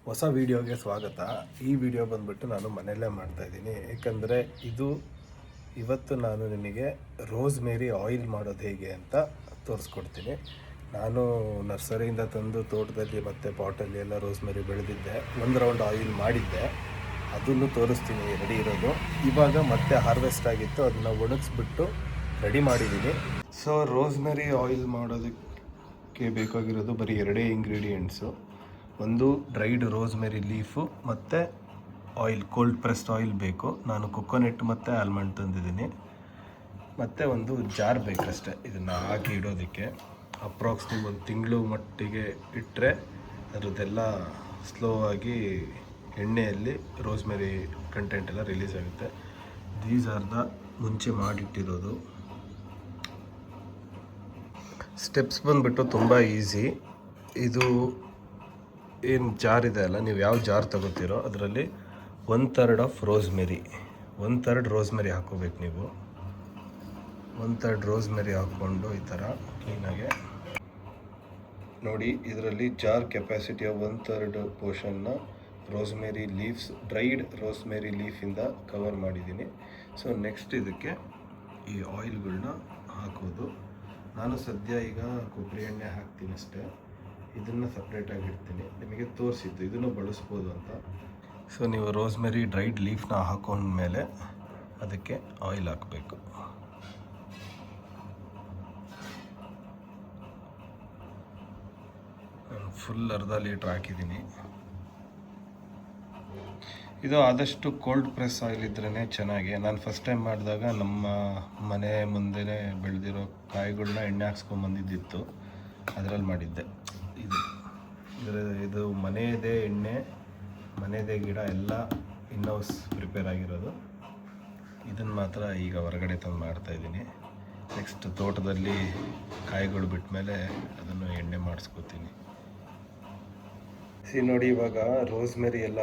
ಹೊಸ ವೀಡಿಯೋಗೆ ಸ್ವಾಗತ. ಈ ವಿಡಿಯೋ ಬಂದುಬಿಟ್ಟು ನಾನು ಮನೆಯಲ್ಲೇ ಮಾಡ್ತಾಯಿದ್ದೀನಿ, ಏಕೆಂದರೆ ಇವತ್ತು ನಾನು ನಿಮಗೆ ರೋಸ್ಮೇರಿ ಆಯಿಲ್ ಮಾಡೋದು ಹೇಗೆ ಅಂತ ತೋರಿಸ್ಕೊಡ್ತೀನಿ. ನಾನು ನರ್ಸರಿಯಿಂದ ತಂದು ತೋಟದಲ್ಲಿ ಮತ್ತು ಪಾಟಲ್ಲಿ ಎಲ್ಲ ರೋಸ್ಮೇರಿ ಬೆಳೆದಿದ್ದೆ. ಒಂದು ರೌಂಡ್ ಆಯಿಲ್ ಮಾಡಿದ್ದೆ, ಅದನ್ನು ತೋರಿಸ್ತೀನಿ ರೆಡಿ ಇರೋದು. ಇವಾಗ ಮತ್ತೆ ಹಾರ್ವೆಸ್ಟ್ ಆಗಿತ್ತು, ಅದನ್ನು ಒಣಗಿಸ್ಬಿಟ್ಟು ರೆಡಿ ಮಾಡಿದ್ದೀನಿ. ಸೊ ರೋಸ್ಮೇರಿ ಆಯಿಲ್ ಮಾಡೋದಕ್ಕೆ ಬೇಕಾಗಿರೋದು ಬರೀ ಎರಡೇ ಇಂಗ್ರೀಡಿಯೆಂಟ್ಸು. ಒಂದು ಡ್ರೈಡ್ ರೋಸ್ಮೇರಿ ಲೀಫು ಮತ್ತು ಆಯಿಲ್, ಕೋಲ್ಡ್ ಪ್ರೆಸ್ಡ್ ಆಯಿಲ್ ಬೇಕು. ನಾನು ಕೊಕೊನೆಟ್ ಮತ್ತು ಆಲ್ಮಂಡ್ ತಂದಿದ್ದೀನಿ. ಮತ್ತು ಒಂದು ಜಾರ್ ಬೇಕಷ್ಟೆ ಇದನ್ನು ಹಾಕಿ ಇಡೋದಕ್ಕೆ. ಅಪ್ರಾಕ್ಸಿಮೇಟ್ ಒಂದು ತಿಂಗಳು ಮಟ್ಟಿಗೆ ಇಟ್ಟರೆ ಅದರದ್ದೆಲ್ಲ ಸ್ಲೋ ಆಗಿ ಎಣ್ಣೆಯಲ್ಲಿ ರೋಸ್ಮೇರಿ ಕಂಟೆಂಟ್ ಎಲ್ಲ ರಿಲೀಸ್ ಆಗುತ್ತೆ. ದೀಸ್ ಆರ್ ದ ಮುಂಚೆ ಮಾಡಿಟ್ಟಿರೋದು ಸ್ಟೆಪ್ಸ್. ಬಂದುಬಿಟ್ಟು ತುಂಬ ಈಸಿ. ಇದು ಏನು ಜಾರ್ ಇದೆ ಅಲ್ಲ, ನೀವು ಯಾವ ಜಾರ್ ತಗೋತೀರೋ ಅದರಲ್ಲಿ 1/3 ಆಫ್ ರೋಸ್ಮೇರಿ, 1/3 ರೋಸ್ಮೇರಿ ಹಾಕೋಬೇಕು. ನೀವು 1/3 ರೋಸ್ಮೇರಿ ಹಾಕ್ಕೊಂಡು ಈ ಥರ ಕ್ಲೀನಾಗೆ ನೋಡಿ. ಇದರಲ್ಲಿ ಜಾರ್ ಕೆಪಾಸಿಟಿಯ 1/3 ಪೋರ್ಷನ್ನ ರೋಸ್ಮೇರಿ ಲೀವ್ಸ್, ಡ್ರೈಡ್ ರೋಸ್ಮೇರಿ ಲೀಫಿಂದ ಕವರ್ ಮಾಡಿದ್ದೀನಿ. ಸೊ ನೆಕ್ಸ್ಟ್ ಇದಕ್ಕೆ ಈ ಆಯಿಲ್ಗಳನ್ನ ಹಾಕೋದು. ನಾನು ಸದ್ಯ ಈಗ ಕೊಬ್ಬರಿ ಎಣ್ಣೆ ಹಾಕ್ತೀನಿ ಅಷ್ಟೇ, ಇದನ್ನು ಸಪ್ರೇಟಾಗಿ ಇಡ್ತೀನಿ. ನಿಮಗೆ ತೋರಿಸಿದ್ದು ಇದನ್ನು ಬಳಸ್ಬೋದು ಅಂತ. ಸೊ ನೀವು ರೋಸ್ಮೇರಿ ಡ್ರೈಡ್ ಲೀಫ್ನ ಹಾಕೊಂಡ್ಮೇಲೆ ಅದಕ್ಕೆ ಆಯಿಲ್ ಹಾಕಬೇಕು. ನಾನು ಫುಲ್ ಅರ್ಧ ಲೀಟ್ರ್ ಹಾಕಿದ್ದೀನಿ. ಇದು ಆದಷ್ಟು ಕೋಲ್ಡ್ ಪ್ರೆಸ್ ಆಯಿಲ್ ಇದ್ರೇ ಚೆನ್ನಾಗಿ. ನಾನು ಫಸ್ಟ್ ಟೈಮ್ ಮಾಡಿದಾಗ ನಮ್ಮ ಮನೆ ಮುಂದೆನೇ ಬೆಳೆದಿರೋ ಕಾಯಿಗಳನ್ನ ಎಣ್ಣೆ ಹಾಕ್ಸ್ಕೊಂಬಂದಿದ್ದಿತ್ತು, ಅದರಲ್ಲಿ ಮಾಡಿದ್ದೆ. ಇದು ಮನೆಯದೇ ಎಣ್ಣೆ, ಮನೆಯದೇ ಗಿಡ, ಎಲ್ಲ ಇನ್ಹೌಸ್ ಪ್ರಿಪೇರ್ ಆಗಿರೋದು. ಇದನ್ನು ಮಾತ್ರ ಈಗ ಹೊರಗಡೆ ತಂದು ಮಾಡ್ತಾಯಿದ್ದೀನಿ. ನೆಕ್ಸ್ಟ್ ತೋಟದಲ್ಲಿ ಕಾಯಿಗಳು ಬಿಟ್ಟ ಮೇಲೆ ಅದನ್ನು ಎಣ್ಣೆ ಮಾಡಿಸ್ಕೋತೀನಿ. ನೋಡಿ, ಇವಾಗ ರೋಸ್ಮೇರಿ ಎಲ್ಲ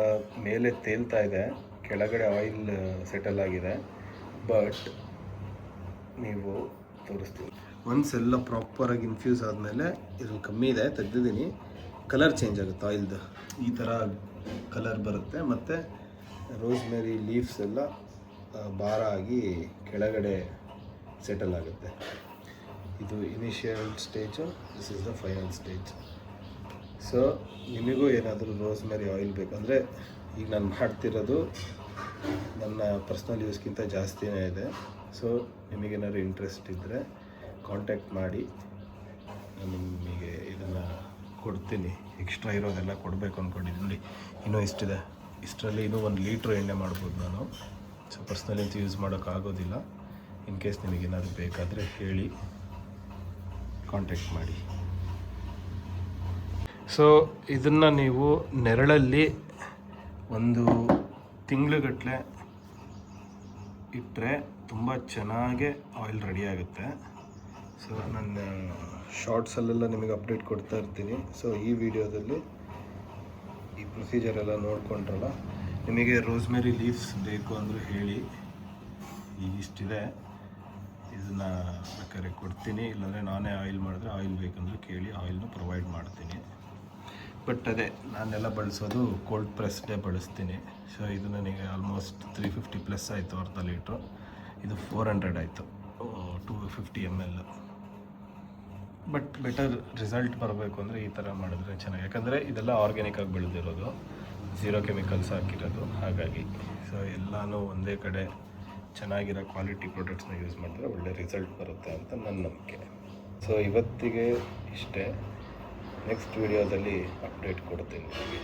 ಮೇಲೆ ತೇಲ್ತಾ ಇದೆ, ಕೆಳಗಡೆ ಆಯಿಲ್ ಸೆಟಲ್ ಆಗಿದೆ. ಬಟ್ ನೀವು ತೋರಿಸ್ತೀನಿ, ಒನ್ಸ್ ಎಲ್ಲ ಪ್ರಾಪರಾಗಿ ಇನ್ಫ್ಯೂಸ್ ಆದಮೇಲೆ ಇದು ಕಮ್ಮಿ ಇದೆ, ತೆಗೆದಿದ್ದೀನಿ. ಕಲರ್ ಚೇಂಜ್ ಆಗುತ್ತೆ, ಆಯಿಲ್ದು ಈ ಥರ ಕಲರ್ ಬರುತ್ತೆ. ಮತ್ತು ರೋಸ್ಮೇರಿ ಲೀವ್ಸ್ ಎಲ್ಲ ಭಾರ ಆಗಿ ಕೆಳಗಡೆ ಸೆಟಲ್ ಆಗುತ್ತೆ. ಇದು initial stage, this is the final stage. So ನಿಮಗೂ ಏನಾದರೂ ರೋಸ್ಮೇರಿ ಆಯಿಲ್ ಬೇಕಂದರೆ, ಈಗ ನಾನು ಮಾಡ್ತಿರೋದು ನನ್ನ ಪರ್ಸ್ನಲ್ ಯೂಸ್ಗಿಂತ ಜಾಸ್ತಿನೇ ಇದೆ. ಸೊ ನಿಮಗೇನಾದ್ರು ಇಂಟ್ರೆಸ್ಟ್ ಇದ್ದರೆ ಕಾಂಟ್ಯಾಕ್ಟ್ ಮಾಡಿ, ನಾನು ನಿಮಗೆ ಇದನ್ನು ಕೊಡ್ತೀನಿ. ಎಕ್ಸ್ಟ್ರಾ ಇರೋದೆಲ್ಲ ಕೊಡಬೇಕು ಅಂದ್ಕೊಂಡಿದ್ದೀನಿ. ನೋಡಿ, ಇನ್ನೂ ಇಷ್ಟಿದೆ, ಇಷ್ಟರಲ್ಲಿ ಇನ್ನೂ 1 ಲೀಟ್ರ್ ಎಣ್ಣೆ ಮಾಡ್ಬೋದು ನಾನು. ಸೊ ಪರ್ಸ್ನಲಿ ಅಂತೂ ಯೂಸ್ ಮಾಡೋಕ್ಕಾಗೋದಿಲ್ಲ. ಇನ್ ಕೇಸ್ ನಿಮಗೇನಾದರೂ ಬೇಕಾದರೆ ಹೇಳಿ, ಕಾಂಟ್ಯಾಕ್ಟ್ ಮಾಡಿ. ಸೊ ಇದನ್ನು ನೀವು ನೆರಳಲ್ಲಿ 1 ತಿಂಗಳುಗಟ್ಟಲೆ ಇಟ್ಟರೆ ತುಂಬ ಚೆನ್ನಾಗೆ ಆಯಿಲ್ ರೆಡಿ ಆಗುತ್ತೆ. ಸೊ ನನ್ನ ಶಾರ್ಟ್ಸಲ್ಲೆಲ್ಲ ನಿಮಗೆ ಅಪ್ಡೇಟ್ ಕೊಡ್ತಾ ಇರ್ತೀನಿ. ಸೊ ಈ ವಿಡಿಯೋದಲ್ಲಿ ಈ ಪ್ರೊಸೀಜರೆಲ್ಲ ನೋಡಿಕೊಂಡ್ರಲ್ಲ. ನಿಮಗೆ ರೋಸ್ಮೇರಿ ಲೀವ್ಸ್ ಬೇಕು ಅಂದರೆ ಹೇಳಿ, ಇಷ್ಟಿದೆ, ಇದನ್ನು ಬೇಕಾದ್ರೆ ಕೊಡ್ತೀನಿ. ಇಲ್ಲಾಂದರೆ ನಾನೇ ಆಯಿಲ್ ಮಾಡಿದ್ರೆ ಆಯಿಲ್ ಬೇಕಂದ್ರೆ ಕೇಳಿ, ಆಯಿಲ್ನ ಪ್ರೊವೈಡ್ ಮಾಡ್ತೀನಿ. ಬಟ್ ಅದೇ, ನಾನೆಲ್ಲ ಬಳಸೋದು ಕೋಲ್ಡ್ ಪ್ರೆಸ್ಡೇ ಬಳಸ್ತೀನಿ. ಸೊ ಇದು ನನಗೆ ಆಲ್ಮೋಸ್ಟ್ 350+ ಆಯಿತು, ಅರ್ಧ ಲೀಟ್ರು. ಇದು 400 ಆಯಿತು, 250 ml. ಬಟ್ ಬೆಟರ್ ರಿಸಲ್ಟ್ ಬರಬೇಕು ಅಂದರೆ ಈ ಥರ ಮಾಡಿದ್ರೆ ಚೆನ್ನಾಗಿ. ಯಾಕಂದರೆ ಇದೆಲ್ಲ ಆರ್ಗ್ಯಾನಿಕ್ಕಾಗಿ ಬೆಳೆದಿರೋದು, 0 ಕೆಮಿಕಲ್ಸ್ ಹಾಕಿರೋದು. ಹಾಗಾಗಿ ಸೊ ಎಲ್ಲನೂ ಒಂದೇ ಕಡೆ ಚೆನ್ನಾಗಿರೋ ಕ್ವಾಲಿಟಿ ಪ್ರಾಡಕ್ಟ್ಸ್ನ ಯೂಸ್ ಮಾಡಿದ್ರೆ ಒಳ್ಳೆ ರಿಸಲ್ಟ್ ಬರುತ್ತೆ ಅಂತ ನನ್ನ ನಂಬಿಕೆ. ಸೊ ಇವತ್ತಿಗೆ ಇಷ್ಟೇ. ನೆಕ್ಸ್ಟ್ ವಿಡಿಯೋದಲ್ಲಿ ಅಪ್ಡೇಟ್ ಕೊಡ್ತೀನಿ ನಿಮಗೆ.